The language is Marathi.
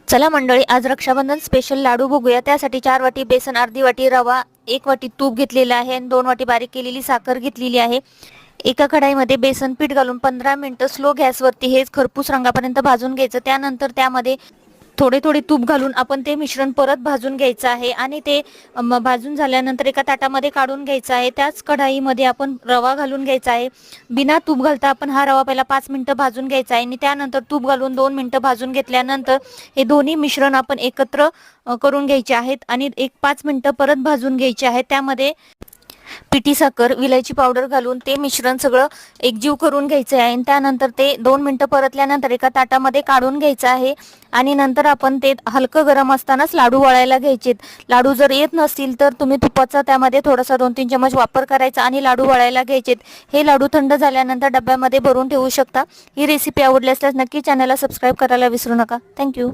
चला मंडळी, आज रक्षाबंधन स्पेशल लाडू बघूया। त्यासाठी 4 वाटी बेसन, अर्धी वाटी रवा, 1 वाटी तूप घेतलेला आहे आणि 2 वाटी बारीक केलेली साखर घेतलेली आहे। एका कढाईमध्ये बेसन पीठ घालून 15 मिनिटं स्लो गॅसवरती हे खरपूस रंगापर्यंत भाजून घ्यायचं। त्यानंतर त्यामध्ये थोडे थोडे तूप घालून आपण ते मिश्रण परत भाजून घ्यायचं आहे आणि ते भाजून झाल्यानंतर एका ताटामध्ये काढून घ्यायचं आहे। त्याच कढाईमध्ये आपण रवा घालून घ्यायचा आहे। बिना तूप घालता आपण हा रवा पहिला 5 मिनिटं भाजून घ्यायचा आहे आणि त्यानंतर तूप घालून 2 मिनिटं भाजून घेतल्यानंतर हे दोन्ही मिश्रण आपण एकत्र करून घ्यायचे आहेत आणि 5 मिनिटं परत भाजून घ्यायचे आहेत। त्यामध्ये पिठी साखर, विलायची पावडर घालून ते मिश्रण सगळं एकजीव करून घ्यायचे आहे आणि त्यानंतर ते 2 मिनिटं परतल्यानंतर एका ताटामध्ये काढून घ्यायचं आहे आणि नंतर आपण ते हलकं गरम असतानाच लाडू वळायला घ्यायचेत। लाडू जर येत नसतील तर तुम्ही तुपाचा त्यामध्ये थोडासा 2-3 चमच वापर करायचा आणि लाडू वळायला घ्यायचेत। हे लाडू थंड झाल्यानंतर डब्यामध्ये भरून ठेवू शकता। ही रेसिपी आवडली असल्यास नक्की चॅनलला सबस्क्राइब करायला विसरू नका। थँक्यू।